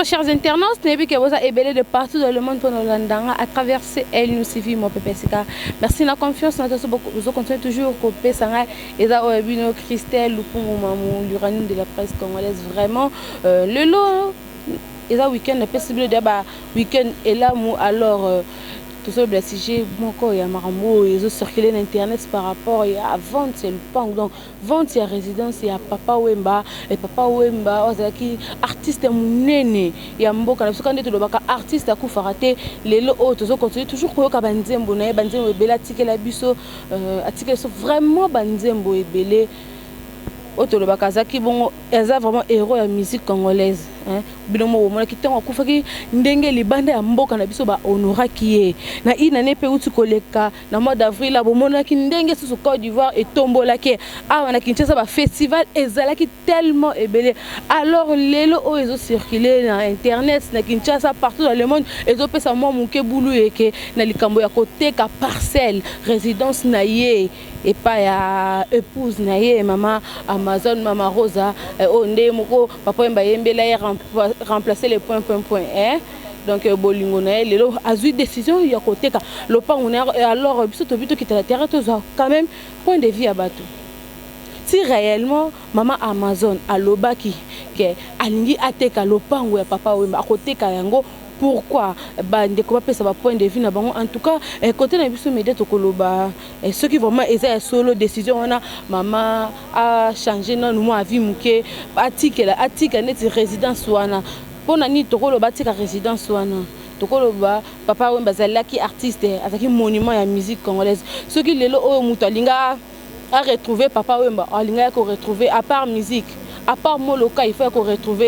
Notre chers internautes, Nebi que vous a ébélé de partout dans le monde pour nous l'andanga à travers elle nous suivi mon PPCK. Merci la confiance, nous continuons toujours copier Sanga et ça Obino Christelle Lupungu Mamou l'uranium de la presse congolaise vraiment le lot et ça week-end est possible de week-end et là alors tout ça le sujet il y a Marambo ils ont circulé sur internet par rapport à vente c'est le pan donc vente il y a résidence il y a Papa Wemba et Papa Wemba qui artiste munene il y a mboka parce que quand tu le baka artiste à coup faraté les autres ils continuent toujours ko ka banzembo na banzembo bela ticket la biso article vraiment banzembo et belé auto le bakazaki bon eza vraiment héros ya musique congolaise hein binomo mona kitango kufaki ndenge libanda ya mboka na biso ba honoraki ye na ina ne pe uti koleka na mois d'avril la bomona ki ndenge sous Côte d'Ivoire et tombolaki awa na Kinshasa ba festival ezalaki tellement ébélé alors lelo o ezo circuler na internet na Kinshasa partout dans le monde ezo pesa mo muke bulu eke na likambo ya côté ka parcelle résidence na ye et pas ya épouse na ye maman Amazon maman Rosa onde moko papa mba yembela ya remplacer les points donc bolingo na lelo azui décision ya côté ka le pas on alors biso to bito kita terre to quand même point de vue à bateau si réellement maman Amazon alobaki que alingi ateka le pango ya papa wemba à côté ka yango pourquoi bande ko pesa ba point de vue na bango en tout cas côté na biso média to koloba ceux qui vraiment eza solo décision on a maman a changé non moi vie muke atikela net résidence wana pona ni to koloba tika résidence wana to koloba papa wemba zalaki artiste avec monument ya musique congolaise ceux qui lelo o muto alinga a retrouver papa wemba alinga ko retrouver à part musique à part Moloka il faut qu'on retrouve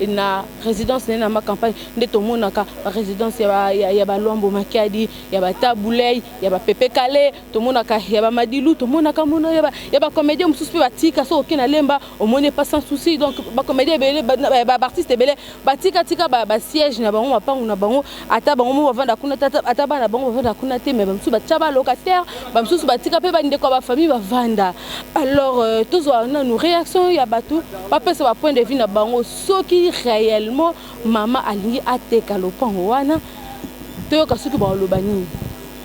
une résidence dans ma campagne de tout monde na résidence il y a ba Lombo Makadi il y a ba Taboulay il y a ba Pepe Kale tout monde na il y a ba Madilou tout monde na kamono il y a ba comédien mususu ba tika so okena lemba au monde pas sans souci donc ba comédien belé ba artiste belé ba tika ba siège na bango mapangu na bango ata bango mo vanda kuna ata bana bango vanda kuna te mais mususu ba tchaba locataire ba mususu ba tika pe ba ndeko ba famille ba vanda alors tous on a nos réactions il y a batou papa c'est un point de vue na bango ce qui réellement maman alingi ateka lo pango wana to ka suki ba lobani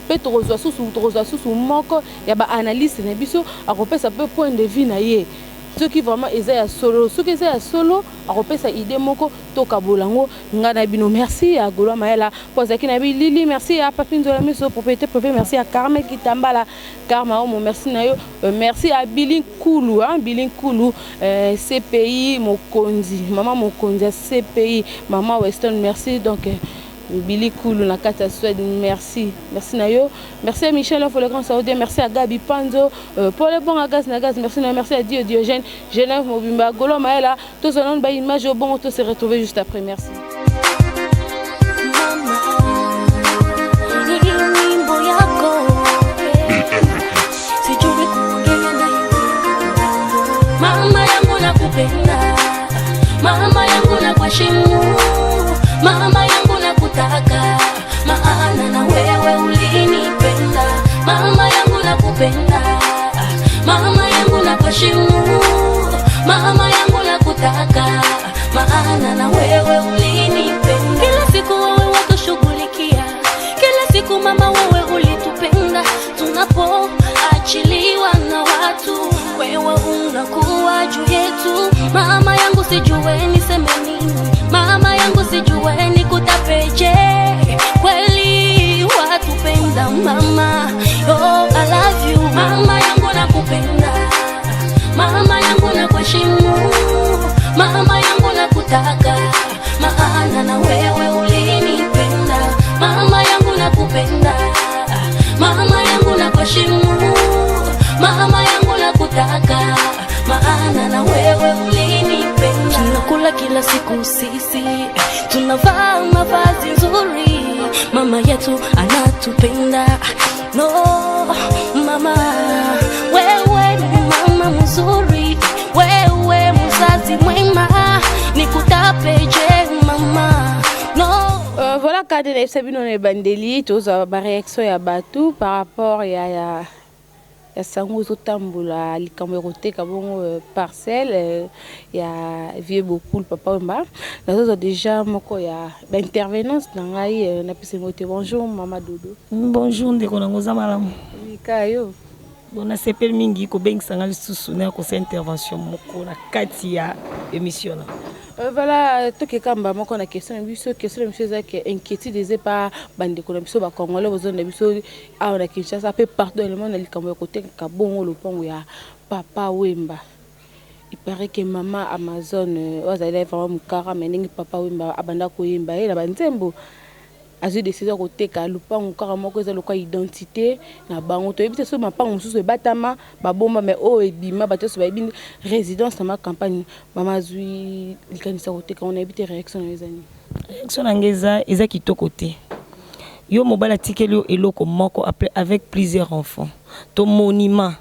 pe to rozwa susu moko ya ba analyste na biso akopesa pe point de vue na ye ce qui vraiment eza solo ce qui eza solo akopesa idée moko to ka bolango ngana bino merci à Golo Maela posaki na bi Lili merci à Papine Zola miso propriété privée merci à Carmen Kitambala Karma Omo merci na yo merci à Bilin Koulou hein Bilin Koulou CPI Mokonzi maman Mokonzi CPI maman Western merci donc Billy Koulou na kata Suède merci Nayo merci à Michel pour le grand saoudien merci à Gabi Panzo pour le bon à gaz merci à Diogène Genève Mobimba Golo Maela tous en ba image au bon on se retrouver juste après merci mama yangu na kuheshimu mama yangu na kutaka maana na wewe ulinipenda mama yangu na kupenda mama yangu na kuheshimu mama yangu na kutaka maana na wewe ulinipenda kila siku wewe watushughulikia kila siku mama wewe ulitupenda tunapoachiliwa na watu wewe unakuwa juu yetu mama yangu sijue niseme nini mama yangu sijue nikutapeje kweli watupenda mama oh I love you mama yangu nakupenda mama yangu nakuheshimu mama yangu nakutaka maana na wewe ulinipenda mama yangu nakupenda mama yangu nakuheshimu mama yangu nakutaka maana na wewe ulinipenda tunakula kila siku sisi tunavaa mavazi nzuri mama yetu anatupenda no mama wewe ni mama mzuri wewe mzazi mwema nikutapeje mama no voilà quand on est sabino ne bandeli tous ba réaction ya batou par rapport ya ya sango zo tambola likambo koteka bongo parcelle ya vieux beaucoup papa Wemba nazo déjà moko ya ba intervenance na ngai na pese ngote bonjour mama Dodo. Bonjour ndeko nango za malamu. Kayo bona sepel mingi ko bengisa lisusu na ko intervention moko na kati ya émission na. Voilà, tout est comme moi qu'on a question que inquiétude des pas bande qu'on a besoin de Congolais besoin de besoin à on a Kinshasa peu partout dans le monde il comme côté Kabongo le pont ya papa Wemba. Il paraît que maman Amazon ozaïla vraiment mukara mais ningi papa Wemba abanda ko Wemba et la banzembo azu décidé côté ka lupango kara moko za lokwa identité na bango to ebite so mapango mususu ebatama babomba mais o ebima bato so babi résidence na ma campagne mama zui likanisa côté ka on ebite réaction na ezani réaction ngeza eza kitoko te yo mobala tikeli eloko moko avec plusieurs enfants to monument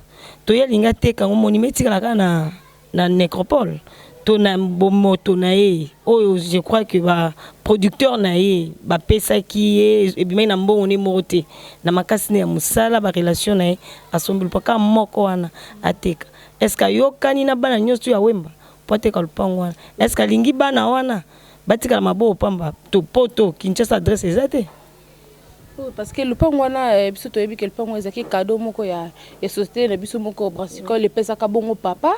to yalinga te ka monument tikala na nécropole to na bomoto na ye oyo je crois que ba producteur na ye ba pesa ki e bima na mbongo ne mote na makasi ya musala ba relation na ye asombi paka moko wana ateka est-ce que yo kani na bana nyoso ya Wemba poteka lupango wana est-ce que lingi bana wana batika na mabo pamba to poto Kinshasa adresse ezate parce que lupango wana biso to yebi que lupango ezaki cadeau moko ya société na biso moko brassicole le pesa ka bongo papa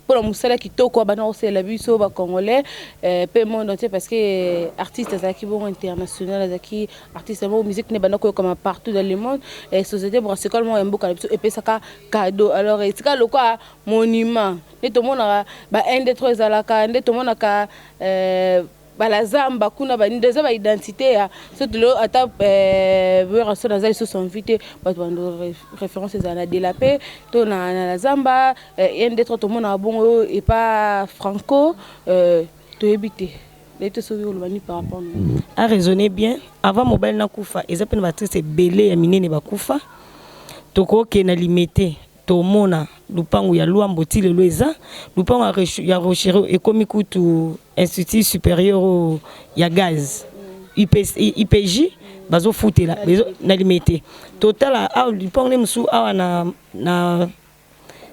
pour la musala qui toko bana aussi la biso ba congolais pe monde entier parce que artistes zaki bon international zaki artistes bon musique ne bana ko comme partout dans le monde et société brassicole mo mboka biso et pesa ka cadeau alors c'est ka le quoi monument et tout monde ba un des trois alaka ndé tout monde ka la zamba kuna ba ndeza ba identité ya surtout lo ata raison dans ils sont invités ba référence à la de la paix to na la zamba un des trois tout monde a bon et pas franco to ebité les te sauver le bani par rapport a raisonner bien avant mobile na kufa ezape na batrice belé ya minene ba kufa to ko ke na limité to mona lupango ya Luambo ti lelo eza lupango ya Rochero ekomi kutu institut supérieur ya gaz IPJ bazo futela na limité total a lupango ne musu awa na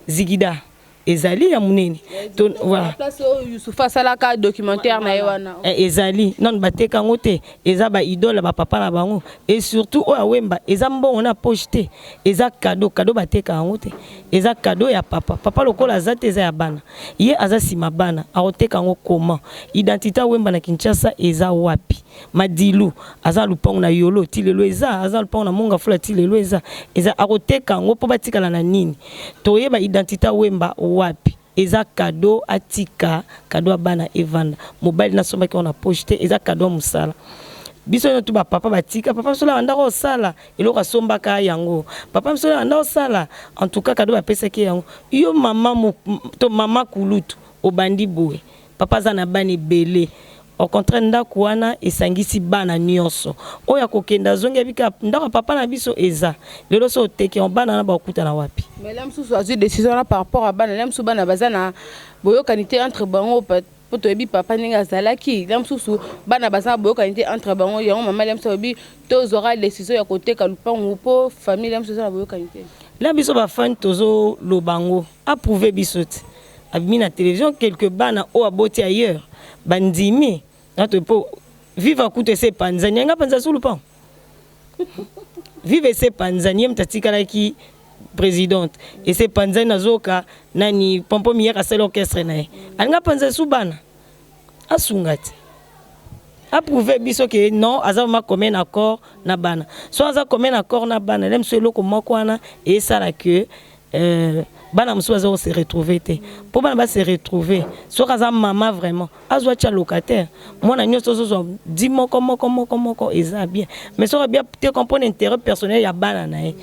Zigida ezali ya munene to voilà place Youssoufa salaka documentaire na yewana ezali non bateka ngote eza ba idole ba papa na bango et surtout o ya Wemba eza mbongo na pocheté eza cadeau bateka ngote eza cadeau ya papa lokola zate eza ya bana ye aza sima bana akoteka ngo comment identité Wemba na Kinshasa eza wapi madilu aza lupango na yolo ti lelo eza aza lupango na monga fula ti lelo eza akoteka ngo po batikala na nini to yeba identité Wemba wapi eza cadeau atika cadeau bana evanda mobile na somba ki on a pocheté eza cadeau musala biso no tuba papa batika papa sola anda ko sala eloko somba ka yango papa sola anda ko sala en tout cas cadeau ba pesa ki yango yo mama kulutu obandi boye papa za na bani belé au contraire ndako wana esangisi bana nyonso oya kokenda zonge bika ndako papa na biso eza lelo so teke on bana na bakuta na wapi mais là msusu azu décision là par rapport à bana là msusu bana bazana boyo kanité entre bango poto ebi papa ninga zalaki là msusu bana bazana boyo kanité entre bango yango mama là msusu bi tous aura décision ya côté kalupango po famille là msusu na boyo kanité là biso ba fan tozo lobango approuver bisote abimi na télévision quelques bana o aboti ailleurs bandimi nato po viva kute se panzania nga panza sulu pan vive se panzania mtatikala ki présidente et se panzania nazoka nani pompo miya ka sel orchestre na anga panza subana asungati approuver biso que non azama commun accord na bana so aza commun accord na bana lem so eloko moko wana et ça là que bana musu bazo se retrouver te pour bana ba se retrouver so kaza maman vraiment azwa cha locataire mona nyoso so di moko eza bien mais so bien te comprendre intérêt personnel ya bana na ye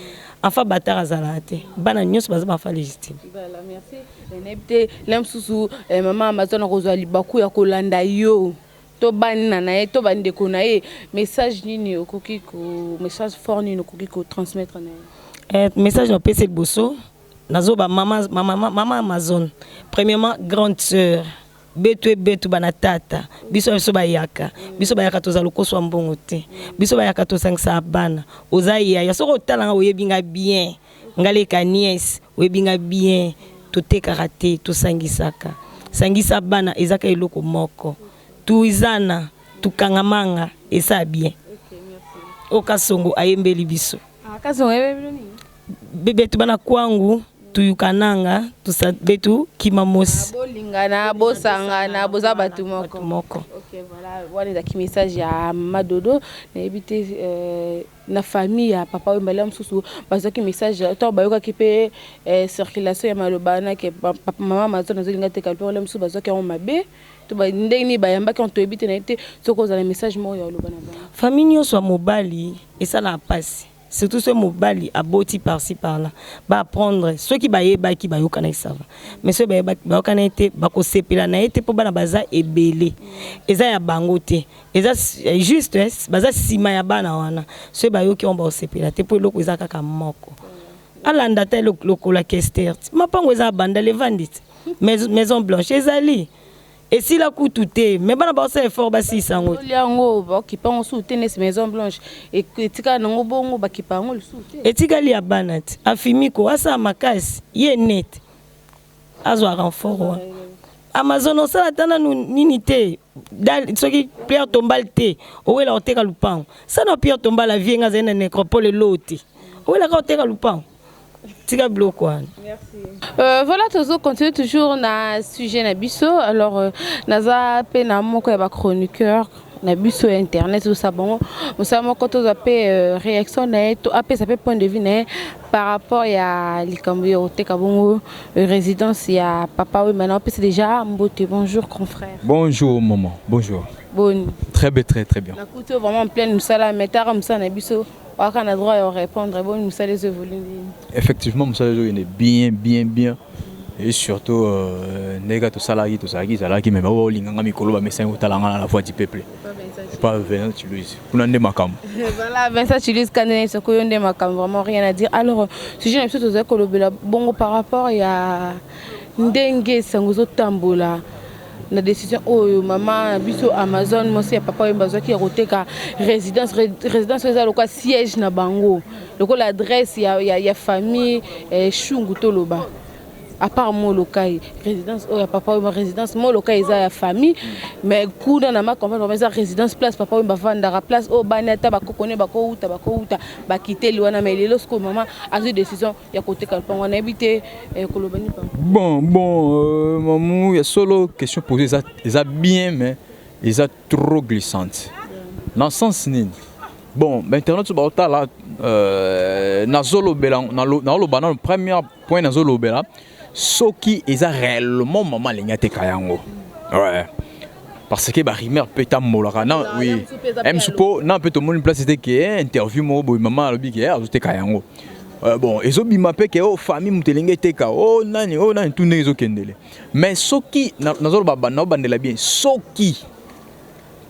enfin batara zala te bana nyoso baza ba fa légitime. Voilà, merci. Nebte lem susu maman Amazon kozwa libaku ya kolanda yo to banina na ye to bande ko na ye message nini okoki ko message fort nini okoki ko transmettre na ye message no PC bosso nazo ba maman Amazon premièrement grande sœur betu banatata biso bayaka toza lokoso mbongo te biso bayaka to sangisa bana oza ya soko talanga oyebinga bien ngaleka nièce webinga bien totekaka te tosangisaka sangisa bana ezaka eloko moko tuizana tukangamanga esa bien okasongo ayembeli biso kasongo ayembeli nini bebe tubana kwangu tuyukananga betu kimamosi bolingana bosangana boza batu moko. OK, voilà, wana ezaki message ya Madodo nayebi te na famille ya papa oyo mbala mosusu bazaki message to bayokaki mpe circulation ya maloba na ke papa mama mazo nazolinga te kalpo wala mosusu bazaki yango mabe to ndenge nini bayambaki toyebi te na ye te soki ozala message moko ya oloba na bango famille nyonso ya mobali esalaka mpasi surtout ce mobali aboti par-ci par-là ba apprendre ceux qui bayeba qui bayoka na ça va mais ceux bayoka na été bakosepela na été po bana baza ebele eza ya bango te eza juste baza sima ya bana wana ceux bayoki on ba osepela te po eloko eza kaka moko alanda te lokola kester mapango eza banda le vandit maison blanche ezali et si la coûte tout est mais bana ba ça effort ba si sango liango ba ki pa on soutenir ces maison blanche et tika nango bongo ba ki pa on le soutenir et tika li abanat afimiko asa makasi ye net azwa renfort Amazon on sala tana nini te dal soki pierre tombal te owela oteka lupango ça no pierre tombal la vie ngaza na nécropole loti owela ka oteka lupango. Merci. Voilà, toujours continue toujours na sujet na biso. Alors naza pe na moko ya chroniqueur na biso internet tout ça bon. Musa moko to za pe réaction na to apé ça pe point de vue na par rapport ya likambo yo teka bongo résidence ya papa oui maintenant c'est déjà Mbote. Bonjour confrère. Bonjour maman. Bonjour. Bonne. Très bien très bien. La couture vraiment pleine musala metara musa na biso. On a droit à répondre. Bon, nous allons effectivement, nous allons bien. Et surtout, les gars, tout ça qui même au linganga mikolo, mais c'est un talent à la voix du peuple. Pas Vincent Chilus. Pour n'en démakam. Voilà, Vincent Chilus, quand on est sur Koyon démakam, vraiment rien à dire. Alors, si j'ai un peu de choses bon par rapport à Ndengue Sangozo Tambola. La décision oh maman biso Amazon moi c'est papa et bazo qui roteka résidence c'est le quoi siège na bango le quoi l'adresse ya famille chungu toloba à part mon local résidence oh papa et ma résidence mon local ils a famille mais kuda na ma comprendre mais résidence place papa et ma vendre place oh banata ba kokone ba ko uta ba quitter liwana mais lorsque maman a eu décision ya côté kalpa on habité kolobani pas bon maman il y a solo question posée ça bien mais ils a trop glissante dans le sens ni bon maintenant tu ba là na zolo bela na lo bana premier point na zolo bela soki eza réellement maman lengate kayango ouais parce que ba rimer peut tamolaka non oui m supo non peut tout monde place c'était que interview mo boy maman lobi que azote kayango bon ezobi mapé que o famille mutelenge teka o nani tout nezo kendele mais soki nazolo baba na bandela bien soki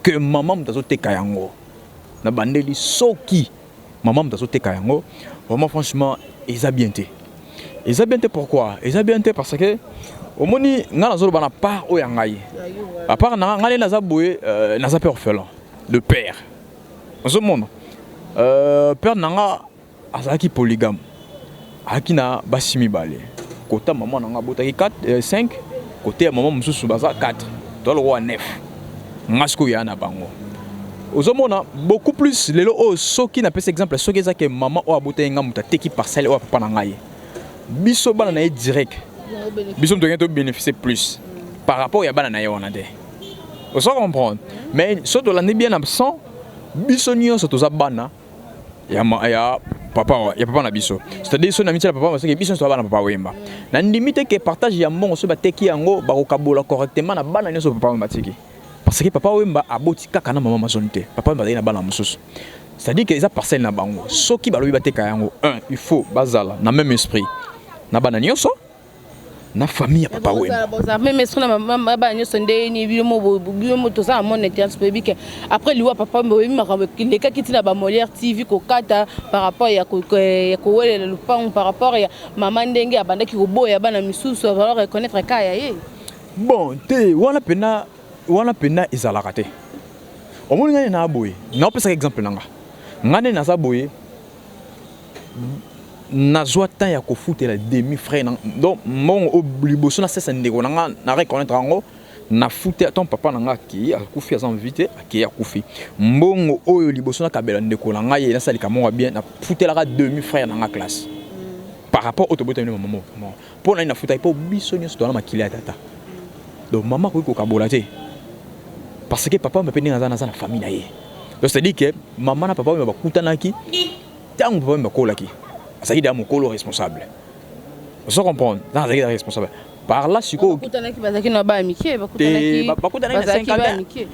que maman mutazote kayango na bandeli soki maman mutazote kayango vraiment franchement eza bien té. Et ça bien pourquoi? Et ça bien parce que au moni ngala zolo bana part o yangai. À part ngale naza boye naza père orphelin. Le père. En ce monde père nanga azaki polygame. Akina basimi balé. Côté maman nanga botaki 4 5 côté maman mususu baza 4. Toi le roi 9. Ngasko yana bango. Ozomona beaucoup plus lelo o soki na pese exemple soki za ke maman o abote nga muta teki parcelle o papa nangaye. Biso bana na direct. Biso doit bénéficier plus par rapport à bana na yona de. On se comprend. Mais surtout l'année bien absent, biso nyo surtout za bana ya papa na biso. C'est-à-dire son amitié papa parce que biso so bana papa wemba. Na limite que partage ya mbongo so bateki yango ba ko kabola correctement na bana nyo so papa matiki. Parce que papa wemba aboti kaka na maman mazonité. Papa wemba na bana mususu. C'est-à-dire que les parcelles na bango. Ce qui va lui battre kayango, il faut bazala na même esprit. Na bana nyonso na famille papa wemba. Même esprit na maman bana nyonso ndeni bimo to ça mon étiance public. Après lui papa wemba les cas qui tina ba Molière TV ko kata par rapport ya ko wele le pan par rapport ya maman ndenge abanda ki ko boya bana misusu va reconnaître kaya ye. Bon, te wana pena izala raté. Au moins ngane na boye. Na pesa exemple nanga. Ngane na sa boye nazwa temps ya kofutela demi frère donc mon liboso na sesa ndeko nanga na reconnaître ngo na fute ton papa nanga ki akufi aza invité ki akufi mbongo oyo liboso na kabela ndeko nanga ye na salika mo bien na futela ka demi frère nanga classe par rapport au tobote na maman pour na futa ipo biso nyo sto na makili ya tata donc maman ko kabola te parce que papa me peninga na famille na ye donc c'est dit que maman na papa ba kutanaki tango papa ba kolaki ça y est mon colo responsable vous comprenez dans la responsable par là siko kutanaki bazaki na ba amitié bazaki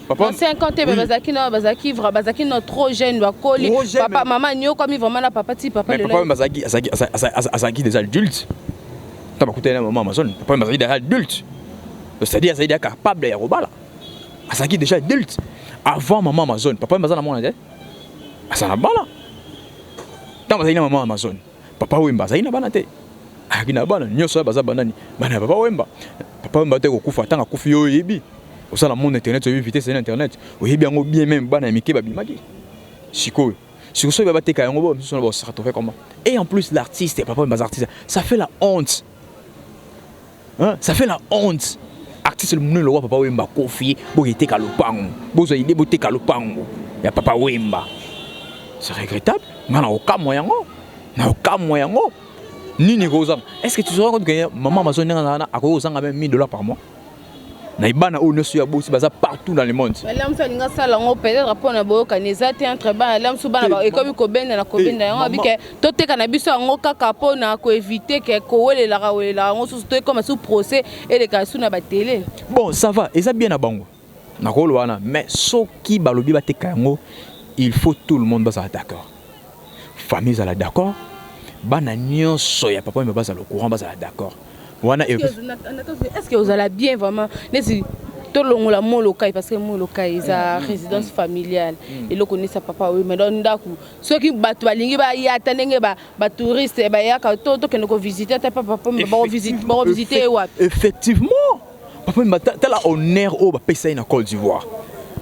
50 bazaki na bazaki vra bazaki na trop jeune ba koli papa maman nyo comme vraiment na papa ti papa le papa bazaki des adultes ta ba kutana maman Amazon papa bazaki des adultes c'est-à-dire ça y est capable ya robala bazaki déjà adulte avant maman Amazon papa bazana mona de asana bala tant bazaki na maman Amazon papa wemba bazaki na bana te akina bana nyoso baza banani bana papa wemba te ko kufa tanga kufi yo yebi osala monde internet yo vitesse na internet oyebi yango bien même bana mike babimaki siko so ba bateka yango bo so ba sa fait comment et en plus l'artiste papa wemba artiste ça fait la honte hein ça fait la honte artiste le monde le roi papa wemba kofi bo yeteka lopango bozo ide boteka lopango ya papa wemba c'est regrettable ngana okamo yango nini kozanga est-ce que tu te rends compte que maman Amazon ngana akozanga même $1000 par mois na ibana o nesu ya bosi baza partout dans le monde là mfa linga sala ngo peut-être pona boka nezate entre ba là msu bana ba ekomi ko benda na ko benda yango bike to teka na biso ngo kaka pona ko éviter que ko welela ngo so to comme sous procès et les cas na ba télé bon ça va et ça bien na bango na ko wana mais soki balobi ba teka yango il faut tout le monde baza d'accord famille ala d'accord bana nyonso ya papa me baza le courant baza d'accord wana est-ce que vous allez bien vraiment nesi to longola molokai parce que molokai za résidence familiale et le connaît sa papa oui mais donc ndaku ceux qui batu balingi ba yata ndenge ba touriste ba yaka to que nous visiter ta papa ba visiter wapi effectivement papa me tel honneur au ba pesa na Côte d'Ivoire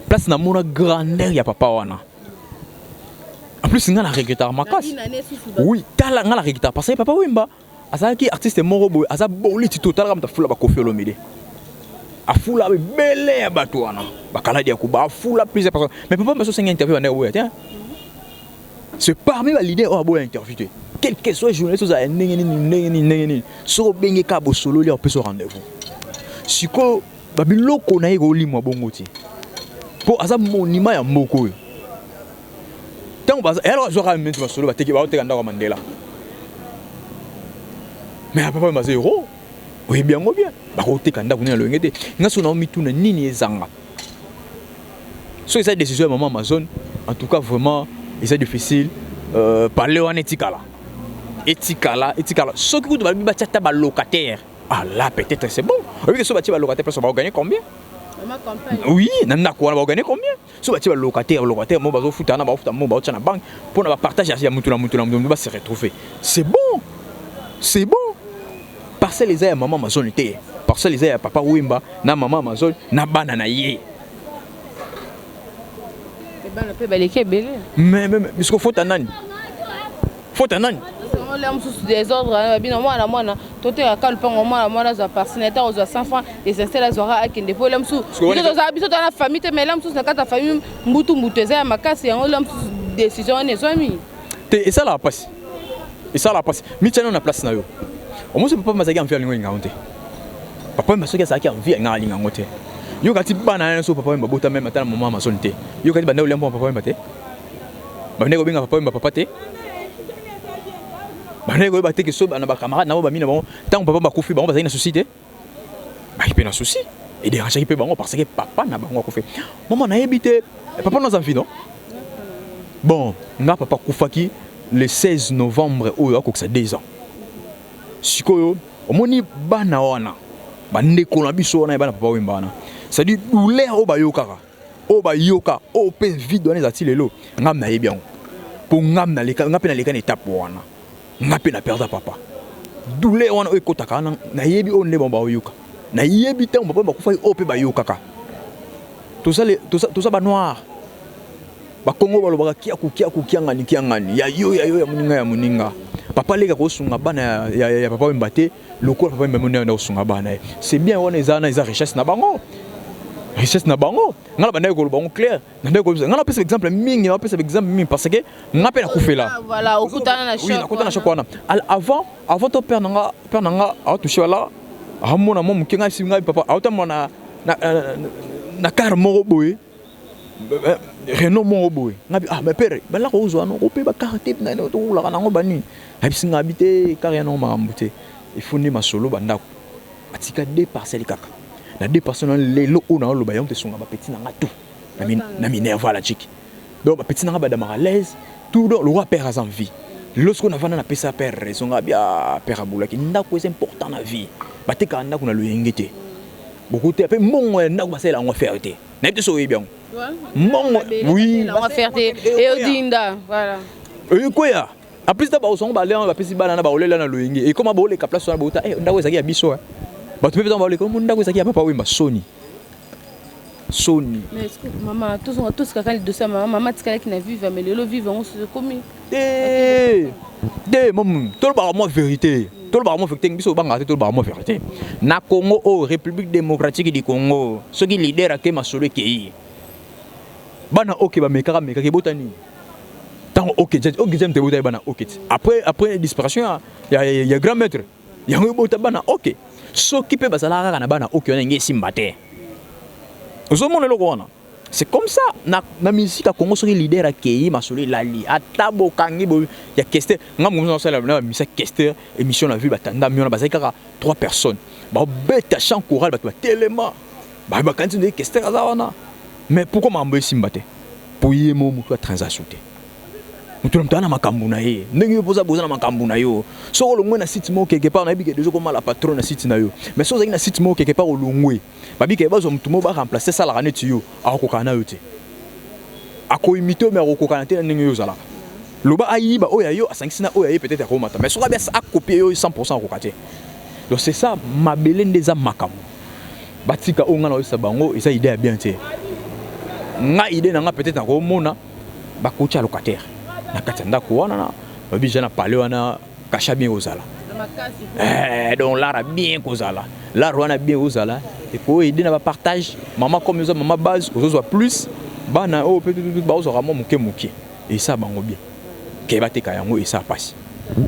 place na mona grandeur ya papa wana. En plus, il y a un regrettar ma casse. Oui, il y a un regrettar parce que papa Wemba, qui artiste moro, il y a un total comme ta foule à Kofi Olomide. A foule à belé à Batouana. Bakaladi à Kuba, a foule à plusieurs personnes. Mais papa m'a fait une interview en Erouet. C'est parmi l'idée où il a interviewé. Quel que soit le journaliste, il a so bengi kabo solo, il a pu se rendez-vous. Si ko babilo konaï goli moi bongoti. Pour asa monument ya moko. Tant que alors je ramène ma solo ba teki ba teka ndako Mandela. Mais papa m'a dit oh oui bien ba ko teka ndako na lo ngete ngaso na mituna nini ezanga. So cette décision maman Amazon en tout cas vraiment c'est difficile parler en étikala. Etikala ce que vous devez ba tata ba locataire. Ah là peut-être c'est bon. Oui que ce bâtiment locataire ça va gagner combien? Oui, nana quoi va gagner combien? Ce bâtiment locataire moi bazo futa na ba futa mo ba na banque pour na partager ya mutuna ba se retrouver. C'est bon. Parcelle les ya maman Amazon était. Parcelle les ya papa Wemba na maman Amazon na bana na ye. Et bana pe baleke belé. Mais parce faut tanani. L'homme sous des ordres bien moi tout est à calpon moi za partenaire aux 100 francs les installer zora akende pour l'homme sous dans la famille mais l'homme sous na ta famille mbutu za makasi yango l'homme sous décision ne somi et ça la passe mi tena na place na yo au moins papa mazaki en faire lingo ngante papa masoki sa ki en vie ngali ngote yo kati bana so papa mbota même atana maman masonte yo kati bana ulembo papa mbate bana ko binga papa te bana ko bateke so bana ba camarade na ba mina bon tant papa ba kofi ba ba na souci te ba ki pe na souci et déranger ki pe bango parce que papa na bango kofi maman na yebite papa nos enfants non bon nga papa kufaki le 16 novembre oyo akokisa 2 ans sikoyo omoni bana wana bande ko na biso wana bana papa Wemba wana c'est dit douleur o ba yoka o pe vide wana ezati lelo ngam na yebi yango po ngam na leka ngape na leka na étape wana ngape na perdre papa douleur wana o ekotaka na yebi o ne bomba o yoka na yebi tango papa bakufa o pe ba yoka ka tout ça ba noir ba Congo ba lobaka kia ngani ya yo ya muninga papa leka ko sunga bana ya papa mbate loko papa mbamona na sunga bana c'est bien on eza richesse na bango richesse na bango ngala bana ko bango clair na ko ngala pesa exemple mingi na pesa exemple mingi parce que ngape na kufela voilà okutana na choc oui okutana na choc wana avant to père nanga a touché wala amona mo mukenga singa papa autamona na car moko boye Renault mon boy ngabi mais père bala ko uzwa no ko pe ba carte na no to la kana ngo bani habisinga habité car ya no mambuté il faut ni masolo bandako atika 2 parcelles kaka na 2 personnes lelo ona lo ba yonte sunga ba petit na ngatu na minerva la chiki donc ba petit na ba da à l'aise tout le roi père a envie lorsqu'on a vana na pesa père raison ngabia père abula ki ndako c'est important na vie ba te ka ndako na lo yengete beaucoup te pe mongo ndako ba sela ngo faire te na te so bien mongo oui on va faire et odinda voilà et quoi ya en plus d'abord on va aller on va pesi bana na ba olela na lo yenge et comme ba ole ka place na ba uta ndako ezaki ya biso ba tu peux pas ba ole comme ndako ezaki ya papa wimba Sony mais est-ce que maman tous quand les dossiers maman tikala qui na vivre mais le vivre on se commis maman tout le baramo vérité tout le baramo vérité biso banga tout le baramo vérité na Congo République démocratique du Congo ceux qui leader à Kema Solo qui bana OK ba mekaka ke botani tant OK j'aime te botay bana OK après disparition il y a grand maître il y a bota bana OK so qui peut basala kana bana OK on ngi simbate c'est comme ça na musique à Congo sur leader accueilli masoli lali atabo kangi bo ya question ngam ngom sala na musique question émission la vue batanda miona bazaka 3 personnes ba beta chant choral ba tellement ba continue question kazawana mais pourquoi mambo simbate pour yemo mutu a transaction te mutu mtana makambu na ye ndenge boza na makambu na yo so lo ngwe na site mo quelque part na bike déjà comme la patronne na site na yo mais so zaki na site mo quelque part au longwe ba bike bazo mutu mo ba remplacer ça la ranet yo akokana yo te ako imiter mais akokana te ndenge yo zala loba ayiba oya yo asangisina oya ye peut-être akomata mais so ka bien a copier yo 100% akokate donc c'est ça ma belende za makambu batika onga na yo sabango esa idée bien te nga idée na nga peut-être akomona ba coach locataire na katanda ko wana na babi jana parler wana kasha bien ozala donc là bien kozala là wana bien ozala et ko idée na ba partage maman comme nous maman base aux plus bana o peut tout ba ozora mo muke et ça bango bien ke bateka yango et ça passe.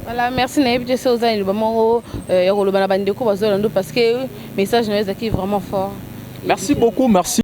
Voilà, merci na ebite so ozali ba mo ya ko lo bana bandeko bazolando parce que message na ezaki vraiment fort. Merci beaucoup, merci.